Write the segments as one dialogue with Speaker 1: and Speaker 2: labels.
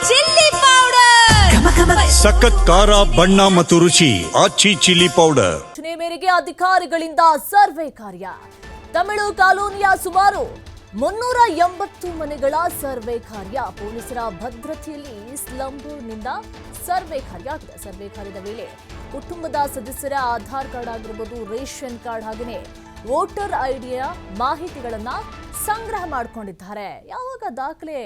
Speaker 1: Chilli powder,
Speaker 2: ಸಖತ್ ಖಾರ ಬಣ್ಣ ಮತ್ತು ರುಚಿ ಆಚಿ ಚಿಲ್ಲಿ ಪೌಡರ್.
Speaker 3: ಸೂಚನೆ ಮೇರೆಗೆ ಅಧಿಕಾರಿಗಳಿಂದ ಸರ್ವೆ ಕಾರ್ಯ. ತಮಿಳು ಕಾಲೋನಿಯ ಸುಮಾರು 380 ಮನೆಗಳ ಸರ್ವೆ ಕಾರ್ಯ. ಪೊಲೀಸರ ಭದ್ರತೆಯಲ್ಲಿ ಸ್ಲಂಬೋರ್ನಿಂದ ಸರ್ವೆ ಕಾರ್ಯ ಆಗಿದೆ. ಸರ್ವೆ ಕಾರ್ಯದ ವೇಳೆ ಕುಟುಂಬದ ಸದಸ್ಯರ ಆಧಾರ್ ಕಾರ್ಡ್ ಆಗಿರಬಹುದು, ರೇಷನ್ ಕಾರ್ಡ್ ಹಾಗೆಯೇ ವೋಟರ್ ಐಡಿಯ ಮಾಹಿತಿಗಳನ್ನ ಸಂಗ್ರಹ ಮಾಡಿಕೊಂಡಿದ್ದಾರೆ. ಯಾವಾಗ ದಾಖಲೆ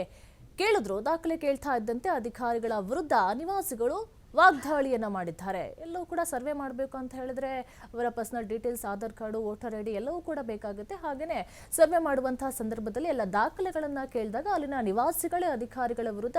Speaker 3: ಕೇಳ್ತಾ ಇದ್ದಂತೆ ಅಧಿಕಾರಿಗಳ ವಿರುದ್ಧ ನಿವಾಸಿಗಳು ವಾಗ್ದಾಳಿಯನ್ನ ಮಾಡಿದ್ದಾರೆ. ಎಲ್ಲವೂ ಕೂಡ ಸರ್ವೆ ಮಾಡಬೇಕು ಅಂತ ಹೇಳಿದ್ರೆ ಅವರ personal details, Aadhaar card, voter ID ಎಲ್ಲವೂ ಕೂಡ ಬೇಕಾಗುತ್ತೆ. ಹಾಗೆಯೇ ಸರ್ವೆ ಮಾಡುವಂತಹ ಸಂದರ್ಭದಲ್ಲಿ ಎಲ್ಲ ದಾಖಲೆಗಳನ್ನ ಕೇಳಿದಾಗ ಅಲ್ಲಿನ ನಿವಾಸಿಗಳೇ ಅಧಿಕಾರಿಗಳ ವಿರುದ್ಧ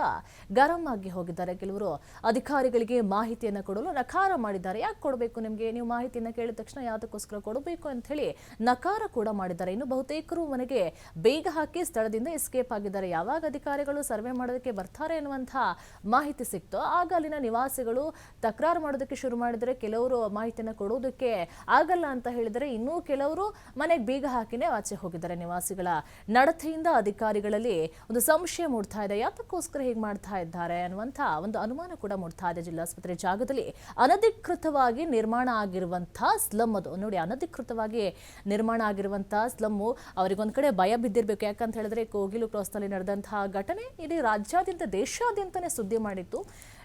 Speaker 3: ಗರಂ ಆಗಿ ಹೋಗಿದ್ದಾರೆ. ಕೆಲವರು ಅಧಿಕಾರಿಗಳಿಗೆ ಮಾಹಿತಿಯನ್ನ ಕೊಡಲು ನಕಾರ ಮಾಡಿದ್ದಾರೆ. ಯಾಕೆ ಕೊಡಬೇಕು ನಿಮಗೆ, ನೀವು ಮಾಹಿತಿಯನ್ನ ಕೇಳಿದ ತಕ್ಷಣ ಯಾತಕ್ಕೋಸ್ಕರ ಕೊಡಬೇಕು ಅಂತ ಹೇಳಿ ನಕಾರ ಕೂಡ ಮಾಡಿದ್ದಾರೆ. ಇನ್ನು ಬಹುತೇಕರು ಮನೆಗೆ ಬೇಗ ಹಾಕಿ ಸ್ಥಳದಿಂದ ಎಸ್ಕೇಪ್ ಆಗಿದ್ದಾರೆ. ಯಾವಾಗ ಅಧಿಕಾರಿಗಳು ಸರ್ವೆ ಮಾಡೋದಕ್ಕೆ ಬರ್ತಾರೆ ಅನ್ನುವಂತಹ ಮಾಹಿತಿ ಸಿಕ್ತೋ ಆಗ ಅಲ್ಲಿನ ನಿವಾಸಿ ತಕರಾರು ಮಾಡೋದಕ್ಕೆ ಶುರು ಮಾಡಿದರೆ, ಕೆಲವರು ಮಾಹಿತಿಯನ್ನು ಕೊಡೋದಕ್ಕೆ ಆಗಲ್ಲ ಅಂತ ಹೇಳಿದರೆ, ಇನ್ನೂ ಕೆಲವರು ಮನೆಗೆ ಬೀಗ ಹಾಕಿನೇ ಆಚೆ ಹೋಗಿದ್ದಾರೆ. ನಿವಾಸಿಗಳ ನಡತೆಯಿಂದ ಅಧಿಕಾರಿಗಳಲ್ಲಿ ಒಂದು ಸಂಶಯ ಮೂಡ್ತಾ ಇದೆ. ಯಾತಕ್ಕೋಸ್ಕರ ಹೀಗೆ ಮಾಡ್ತಾ ಇದ್ದಾರೆ ಅನ್ನುವಂಥ ಒಂದು ಅನುಮಾನ ಕೂಡ ಮೂಡ್ತಾ ಇದೆ. ಜಿಲ್ಲಾಸ್ಪತ್ರೆ ಜಾಗದಲ್ಲಿ ಅನಧಿಕೃತವಾಗಿ ನಿರ್ಮಾಣ ಆಗಿರುವಂತಹ ಸ್ಲಮ್ ಅದು ನೋಡಿ. ಅನಧಿಕೃತವಾಗಿ ನಿರ್ಮಾಣ ಆಗಿರುವಂತಹ ಸ್ಲಮ್ಮು ಅವರಿಗೊಂದು ಕಡೆ ಭಯ ಬಿದ್ದಿರಬೇಕು. ಯಾಕಂತ ಹೇಳಿದ್ರೆ ಕೋಗಿಲು ಕ್ರಾಸ್ನಲ್ಲಿ ನಡೆದಂತಹ ಘಟನೆ ಇಡೀ ರಾಜ್ಯಾದ್ಯಂತ ದೇಶಾದ್ಯಂತನೇ ಸುದ್ದಿ ಮಾಡಿತ್ತು.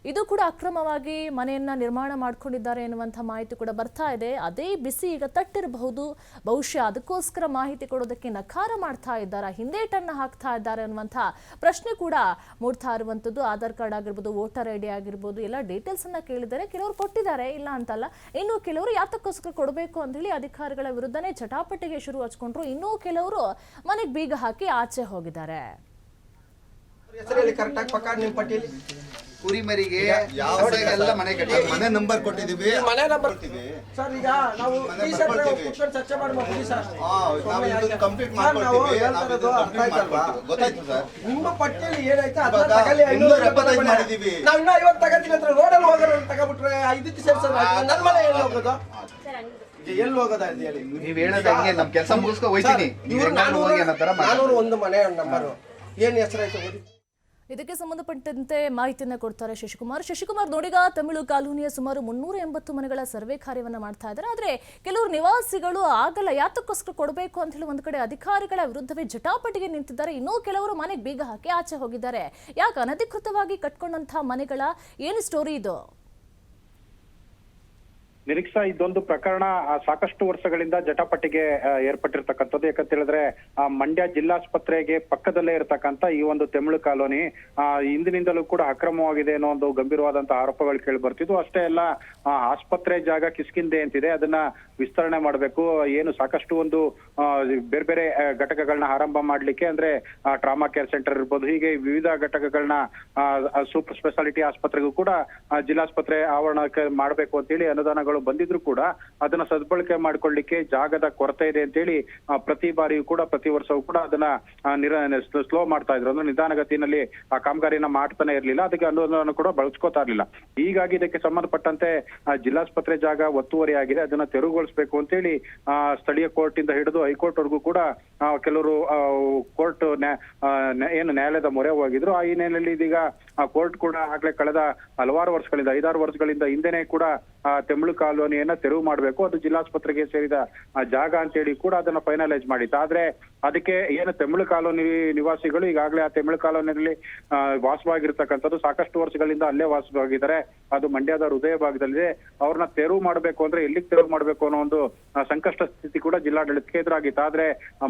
Speaker 3: ಇದು ಕೂಡ ಅಕ್ರಮವಾಗಿ ಮನೆಯನ್ನ ನಿರ್ಮಾಣ ಮಾಡ್ಕೊಂಡಿದ್ದಾರೆ ಎನ್ನುವಂಥ ಮಾಹಿತಿ ಕೂಡ ಬರ್ತಾ ಇದೆ. ಅದೇ ಬಿಸಿ ಈಗ ತಟ್ಟಿರಬಹುದು. ಬಹುಶಃ ಅದಕ್ಕೋಸ್ಕರ ಮಾಹಿತಿ ಕೊಡೋದಕ್ಕೆ ನಕಾರ ಮಾಡ್ತಾ ಇದ್ದಾರೆ, ಹಿಂದೇಟನ್ನ ಹಾಕ್ತಾ ಇದ್ದಾರೆ ಅನ್ನುವಂಥ ಪ್ರಶ್ನೆ ಕೂಡ ಮೂಡ್ತಾ ಇರುವಂಥದ್ದು. ಆಧಾರ್ ಕಾರ್ಡ್ ಆಗಿರ್ಬೋದು, ವೋಟರ್ ಐಡಿ ಆಗಿರ್ಬೋದು, ಎಲ್ಲ ಡೀಟೇಲ್ಸ್ ಅನ್ನ ಕೇಳಿದ್ದಾರೆ. ಕೆಲವರು ಕೊಟ್ಟಿದ್ದಾರೆ, ಇಲ್ಲ ಅಂತಲ್ಲ. ಇನ್ನು ಕೆಲವರು ಯಾತಕ್ಕೋಸ್ಕರ ಕೊಡಬೇಕು ಅಂತ ಹೇಳಿ ಅಧಿಕಾರಿಗಳ ವಿರುದ್ಧನೇ ಚಟಾಪಟಿಗೆ ಶುರು ಹಚ್ಕೊಂಡ್ರು. ಇನ್ನೂ ಕೆಲವರು ಮನೆಗೆ ಬೀಗ ಹಾಕಿ ಆಚೆ ಹೋಗಿದ್ದಾರೆ.
Speaker 4: ಕುರಿಮರಿಗೆ ಎಲ್ಲ ಮನೆ ನಂಬರ್ ಕೊಟ್ಟಿದೀವಿ.
Speaker 5: ಮನೆ ನಂಬರ್ ಸರ್, ಈಗ ನಾವು ಚರ್ಚೆ ಮಾಡ್ಬೋದು ಸರ್.
Speaker 4: ಕಂಪ್ಲೀಟ್ ಮಾಡ್ಕೊಡ್ತೀವಿ. ಗೊತ್ತಾಯ್ತು ಸರ್.
Speaker 5: ನಿಮ್ಮ ಪಟ್ಟಿಯಲ್ಲಿ ಏನೈತೆ ಅದನ್ನ ತಗೊಳ್ಳಿ.
Speaker 4: 575 ಮಾಡಿದೀವಿ.
Speaker 5: ನಾವು ಇನ್ನ 50 ತಗೋತೀವಿ ಅಂತ ರೋಡಲ್ಲಿ ಹೋಗೋರು ತಗೊಬಿಟ್ರೆ ಇದಕ್ಕೆ ಸೇರ್ಸೋದು ನನ್ನ ಮನೆ ಎಲ್ಲಿ ಹೋಗೋದು, ಎಲ್ಲಿ ಹೋಗೋದ ಅಂತ ಹೇಳಿ
Speaker 4: ನೀವ್ ಹೇಳೋದು ಹಂಗೆ ನಮ್ ಕೆಲಸ ಮುಗಿಸ್ಕೊ ಹೋಯ್ತೀನಿ.
Speaker 5: 401 ಮನೆ ನಂಬರ್ ಏನ್ ಹೆಸರಾಯ್ತು ಓದಿ.
Speaker 3: ಇದಕ್ಕೆ ಸಂಬಂಧಪಟ್ಟಂತೆ ಮಾಹಿತಿಯನ್ನ ಕೊಡ್ತಾರೆ ಶಶಿಕುಮಾರ್. ನೋಡಿಗ ತಮಿಳು ಕಾಲೋನಿಯ ಸುಮಾರು 380 ಮನೆಗಳ ಸರ್ವೆ ಕಾರ್ಯವನ್ನ ಮಾಡ್ತಾ ಇದ್ದಾರೆ. ಆದ್ರೆ ಕೆಲವರು ನಿವಾಸಿಗಳು ಆಗಲ್ಲ, ಯಾತಕ್ಕೋಸ್ಕರ ಕೊಡಬೇಕು ಅಂತ ಹೇಳಿ ಒಂದು ಕಡೆ ಅಧಿಕಾರಿಗಳ ವಿರುದ್ಧವೇ ಜಟಾಪಟಿಗೆ ನಿಂತಿದ್ದಾರೆ. ಇನ್ನೂ ಕೆಲವರು ಮನೆಗೆ ಬೀಗ ಹಾಕಿ ಆಚೆ ಹೋಗಿದ್ದಾರೆ. ಯಾಕೆ ಅನಧಿಕೃತವಾಗಿ ಕಟ್ಕೊಂಡಂತಹ ಮನೆಗಳ ಏನು ಸ್ಟೋರಿ ಇದು?
Speaker 6: ನಿರೀಕ್ಷಾ, ಇದೊಂದು ಪ್ರಕರಣ ಸಾಕಷ್ಟು ವರ್ಷಗಳಿಂದ ಜಟಾಪಟಿಗೆ ಏರ್ಪಟ್ಟಿರ್ತಕ್ಕಂಥದ್ದು. ಯಾಕಂತ ಹೇಳಿದ್ರೆ ಮಂಡ್ಯ ಜಿಲ್ಲಾಸ್ಪತ್ರೆಗೆ ಪಕ್ಕದಲ್ಲೇ ಇರತಕ್ಕಂತ ಈ ಒಂದು ತಮಿಳು ಕಾಲೋನಿ ಹಿಂದಿನಿಂದಲೂ ಕೂಡ ಅಕ್ರಮವಾಗಿದೆ ಅನ್ನೋ ಒಂದು ಗಂಭೀರವಾದಂತಹ ಆರೋಪಗಳು ಕೇಳಿ ಬರ್ತಿದ್ವು. ಅಷ್ಟೇ ಅಲ್ಲ, ಆಸ್ಪತ್ರೆ ಜಾಗ ಕಿಷ್ಕಿಂದೆ ಅಂತಿದೆ, ಅದನ್ನ ವಿಸ್ತರಣೆ ಮಾಡಬೇಕು. ಏನು ಸಾಕಷ್ಟು ಒಂದು ಬೇರೆ ಬೇರೆ ಘಟಕಗಳನ್ನ ಆರಂಭ ಮಾಡ್ಲಿಕ್ಕೆ, ಅಂದ್ರೆ ಟ್ರಾಮಾ ಕೇರ್ ಸೆಂಟರ್ ಇರ್ಬೋದು, ಹೀಗೆ ವಿವಿಧ ಘಟಕಗಳನ್ನ ಸೂಪರ್ ಸ್ಪೆಷಾಲಿಟಿ ಆಸ್ಪತ್ರೆಗೂ ಕೂಡ ಜಿಲ್ಲಾಸ್ಪತ್ರೆ ಆವರಣಕ್ಕೆ ಮಾಡಬೇಕು ಅಂತೇಳಿ ಅನುದಾನಗಳು ಬಂದಿದ್ರು ಕೂಡ ಅದನ್ನ ಸದ್ಬಳಕೆ ಮಾಡ್ಕೊಳ್ಳಿಕ್ಕೆ ಜಾಗದ ಕೊರತೆ ಇದೆ ಅಂತೇಳಿ ಪ್ರತಿ ಬಾರಿಯೂ ಕೂಡ, ಪ್ರತಿ ವರ್ಷವೂ ಕೂಡ ಅದನ್ನ ಸ್ಲೋ ಮಾಡ್ತಾ ಇದ್ರು. ಅಂದ್ರೆ ನಿಧಾನಗತಿನಲ್ಲಿ ಆ ಕಾಮಗಾರಿನ ಮಾಡ್ತಾನೆ ಇರ್ಲಿಲ್ಲ, ಅದಕ್ಕೆ ಅನುದಾನ ಕೂಡ ಬಳಸ್ಕೋತಾ ಇರ್ಲಿಲ್ಲ. ಹೀಗಾಗಿ ಇದಕ್ಕೆ ಸಂಬಂಧಪಟ್ಟಂತೆ ಜಿಲ್ಲಾಸ್ಪತ್ರೆ ಜಾಗ ಒತ್ತುವರಿ ಆಗಿದೆ, ಅದನ್ನ ತೆರವುಗೊಳಿಸಬೇಕು ಅಂತೇಳಿ ಸ್ಥಳೀಯ ಕೋರ್ಟ್ ಇಂದ ಹಿಡಿದು ಹೈಕೋರ್ಟ್ ವರೆಗೂ ಕೂಡ ಕೆಲವರು ಕೋರ್ಟ್ ಏನು ನ್ಯಾಯಾಲಯದ ಮೊರೆ ಹೋಗಿದ್ರು. ಆ ಹಿನ್ನೆಲೆಯಲ್ಲಿ ಇದೀಗ ಕೋರ್ಟ್ ಕೂಡ ಆಗ್ಲೇ ಕಳೆದ ಹಲವಾರು ವರ್ಷಗಳಿಂದ, 5-6 ವರ್ಷಗಳಿಂದ ಹಿಂದೆನೆ ಕೂಡ ತಮಿಳು ಕಾಲೋನಿಯನ್ನ ತೆರವು ಮಾಡಬೇಕು, ಅದು ಜಿಲ್ಲಾಸ್ಪತ್ರೆಗೆ ಸೇರಿದ ಜಾಗ ಅಂತೇಳಿ ಕೂಡ ಅದನ್ನ ಫೈನಲೈಸ್ ಮಾಡಿತ್ತು. ಆದ್ರೆ ಅದಕ್ಕೆ ಏನು ತಮಿಳು ಕಾಲೋನಿ ನಿವಾಸಿಗಳು ಈಗಾಗಲೇ ಆ ತಮಿಳು ಕಾಲೋನಿಯಲ್ಲಿ ವಾಸವಾಗಿರ್ತಕ್ಕಂಥದ್ದು, ಸಾಕಷ್ಟು ವರ್ಷಗಳಿಂದ ಅಲ್ಲೇ ವಾಸವಾಗಿದ್ದಾರೆ. ಅದು ಮಂಡ್ಯದ ಹೃದಯ ಭಾಗದಲ್ಲಿದೆ. ಅವ್ರನ್ನ ತೆರವು ಮಾಡಬೇಕು ಅಂದ್ರೆ ಎಲ್ಲಿಗೆ ತೆರವು ಮಾಡಬೇಕು ಅನ್ನೋ ಒಂದು ಸಂಕಷ್ಟ ಸ್ಥಿತಿ ಕೂಡ ಜಿಲ್ಲಾಡಳಿತಕ್ಕೆ ಎದುರಾಗಿತ್ತು. ಆದ್ರೆ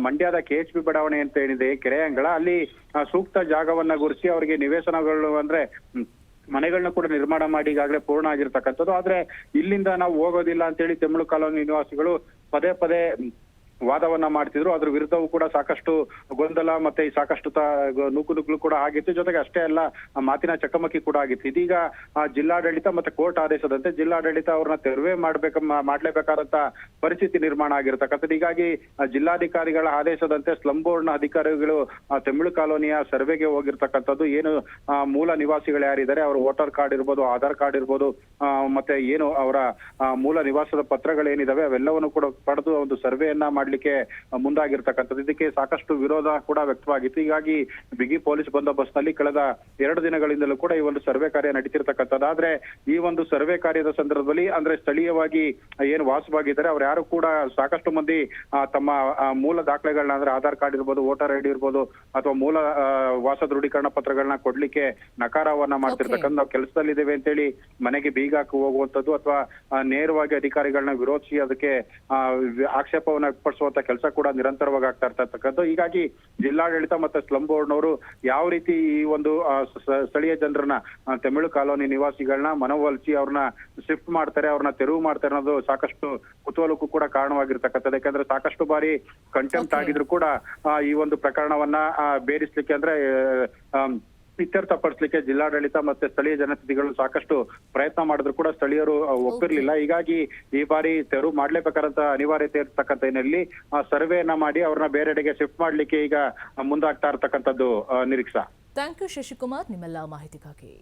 Speaker 6: ಮಂಡ್ಯದ KHP ಬಡಾವಣೆ ಅಂತ ಏನಿದೆ, ಕೆರೆಯಂಗಳ, ಅಲ್ಲಿ ಸೂಕ್ತ ಜಾಗವನ್ನ ಗುರುಸಿ ಅವರಿಗೆ ನಿವೇಶನಗಳು ಅಂದ್ರೆ ಮನೆಗಳನ್ನ ಕೂಡ ನಿರ್ಮಾಣ ಮಾಡಿ ಈಗಾಗಲೇ ಪೂರ್ಣ ಆಗಿರ್ತಕ್ಕಂಥದ್ದು. ಆದ್ರೆ ಇಲ್ಲಿಂದ ನಾವು ಹೋಗೋದಿಲ್ಲ ಅಂತೇಳಿ ತಮಿಳು ಕಾಲೋನಿ ನಿವಾಸಿಗಳು ಪದೇ ಪದೇ ವಾದವನ್ನ ಮಾಡ್ತಿದ್ರು. ಅದ್ರ ವಿರುದ್ಧವೂ ಕೂಡ ಸಾಕಷ್ಟು ಗೊಂದಲ ಮತ್ತೆ ಸಾಕಷ್ಟು ನೂಕುನುಗ್ಲು ಕೂಡ ಆಗಿತ್ತು. ಜೊತೆಗೆ ಅಷ್ಟೇ ಅಲ್ಲ, ಮಾತಿನ ಚಕಮಕಿ ಕೂಡ ಆಗಿತ್ತು. ಇದೀಗ ಜಿಲ್ಲಾಡಳಿತ ಮತ್ತೆ ಕೋರ್ಟ್ ಆದೇಶದಂತೆ ಜಿಲ್ಲಾಡಳಿತ ಅವ್ರನ್ನ ತೆರವೇ ಮಾಡ್ಲೇಬೇಕಾದಂತ ಪರಿಸ್ಥಿತಿ ನಿರ್ಮಾಣ ಆಗಿರ್ತಕ್ಕಂಥದ್ದು. ಹೀಗಾಗಿ ಜಿಲ್ಲಾಧಿಕಾರಿಗಳ ಆದೇಶದಂತೆ ಸ್ಲಂ ಬೋರ್ಡ್ನ ಅಧಿಕಾರಿಗಳು ತಮಿಳು ಕಾಲೋನಿಯ ಸರ್ವೆಗೆ ಹೋಗಿರ್ತಕ್ಕಂಥದ್ದು. ಏನು ಮೂಲ ನಿವಾಸಿಗಳು ಯಾರಿದ್ದಾರೆ, ಅವ್ರ ವೋಟರ್ ಕಾರ್ಡ್ ಇರ್ಬೋದು, ಆಧಾರ್ ಕಾರ್ಡ್ ಇರ್ಬೋದು, ಮತ್ತೆ ಏನು ಅವರ ಮೂಲ ನಿವಾಸದ ಪತ್ರಗಳೇನಿದಾವೆ ಅವೆಲ್ಲವನ್ನು ಕೂಡ ಪಡೆದು ಒಂದು ಸರ್ವೆಯನ್ನ ಮಾಡಿ ಮಾಡ್ಲಿಕ್ಕೆ ಮುಂದಾಗಿರ್ತಕ್ಕಂಥದ್ದು. ಇದಕ್ಕೆ ಸಾಕಷ್ಟು ವಿರೋಧ ಕೂಡ ವ್ಯಕ್ತವಾಗಿತ್ತು. ಹೀಗಾಗಿ ಬಿಗಿ ಪೊಲೀಸ್ ಬಂದೋಬಸ್ತ್ ನಲ್ಲಿ ಕಳೆದ 2 ದಿನಗಳಿಂದಲೂ ಕೂಡ ಈ ಒಂದು ಸರ್ವೆ ಕಾರ್ಯ ನಡೀತಿರ್ತಕ್ಕಂಥದ್ದು. ಆದ್ರೆ ಈ ಒಂದು ಸರ್ವೆ ಕಾರ್ಯದ ಸಂದರ್ಭದಲ್ಲಿ ಅಂದ್ರೆ ಸ್ಥಳೀಯವಾಗಿ ಏನು ವಾಸವಾಗಿದ್ದಾರೆ ಅವ್ರು ಯಾರು ಕೂಡ ಸಾಕಷ್ಟು ಮಂದಿ ತಮ್ಮ ಮೂಲ ದಾಖಲೆಗಳನ್ನ ಅಂದ್ರೆ ಆಧಾರ್ ಕಾರ್ಡ್ ಇರ್ಬೋದು, ವೋಟರ್ ಐಡಿ ಇರ್ಬೋದು ಅಥವಾ ಮೂಲ ವಾಸ ದೃಢೀಕರಣ ಪತ್ರಗಳನ್ನ ಕೊಡ್ಲಿಕ್ಕೆ ನಕಾರವನ್ನ ಮಾಡ್ತಿರ್ತಕ್ಕಂಥ ನಾವು ಕೆಲಸದಲ್ಲಿದ್ದೇವೆ ಅಂತೇಳಿ ಮನೆಗೆ ಬೀಗ ಹಾಕಿ ಹೋಗುವಂತದ್ದು ಅಥವಾ ನೇರವಾಗಿ ಅಧಿಕಾರಿಗಳನ್ನ ವಿರೋಧಿಸಿ ಅದಕ್ಕೆ ಆಕ್ಷೇಪವನ್ನ ವ್ಯಕ್ತಪಡಿಸುವಂತ ಕೆಲಸ ಕೂಡ ನಿರಂತರವಾಗಿ ಆಗ್ತಾ ಇರ್ತಕ್ಕಂಥದ್ದು. ಹೀಗಾಗಿ ಜಿಲ್ಲಾಡಳಿತ ಮತ್ತೆ ಸ್ಲಂ ಬೋರ್ಡ್ನವರು ಯಾವ ರೀತಿ ಈ ಒಂದು ಸ್ಥಳೀಯ ಜನರನ್ನ ತಮಿಳು ಕಾಲೋನಿ ನಿವಾಸಿಗಳನ್ನ ಮನವೊಲಿಸಿ ಅವ್ರನ್ನ ಶಿಫ್ಟ್ ಮಾಡ್ತಾರೆ, ಅವ್ರನ್ನ ತೆರವು ಮಾಡ್ತಾರೆ ಅನ್ನೋದು ಸಾಕಷ್ಟು ಕುತೂಹಲಕ್ಕೂ ಕೂಡ ಕಾರಣವಾಗಿರ್ತಕ್ಕಂಥದ್ದು. ಯಾಕಂದ್ರೆ ಸಾಕಷ್ಟು ಬಾರಿ ಕಂಟೆಂಪ್ಟ್ ಆಗಿದ್ರು ಕೂಡ ಈ ಒಂದು ಪ್ರಕರಣವನ್ನ ಬೇರಿಸ್ಲಿಕ್ಕೆ ಅಂದ್ರೆ ಇತ್ಯರ್ಥಪಡಿಸಲಿಕ್ಕೆ ಜಿಲ್ಲಾಡಳಿತ ಮತ್ತೆ ಸ್ಥಳೀಯ ಜನಪ್ರತಿನಿಧಿಗಳು ಸಾಕಷ್ಟು ಪ್ರಯತ್ನ ಮಾಡಿದ್ರು ಕೂಡ ಸ್ಥಳೀಯರು ಒಪ್ಪಿರ್ಲಿಲ್ಲ. ಹೀಗಾಗಿ ಈ ಬಾರಿ ತೆರವು ಮಾಡ್ಲೇಬೇಕಾದಂತ ಅನಿವಾರ್ಯತೆ ಇರ್ತಕ್ಕಂಥ ಹಿನ್ನೆಲೆಯಲ್ಲಿ ಸರ್ವೆಯನ್ನ ಮಾಡಿ ಅವ್ರನ್ನ ಬೇರೆಡೆಗೆ ಶಿಫ್ಟ್ ಮಾಡ್ಲಿಕ್ಕೆ ಈಗ ಮುಂದಾಗ್ತಾ ಇರ್ತಕ್ಕಂಥದ್ದು ನಿರೀಕ್ಷಾ.
Speaker 3: ಥ್ಯಾಂಕ್ ಯು ಶಶಿಕುಮಾರ್ ನಿಮ್ಮೆಲ್ಲ ಮಾಹಿತಿಗಾಗಿ.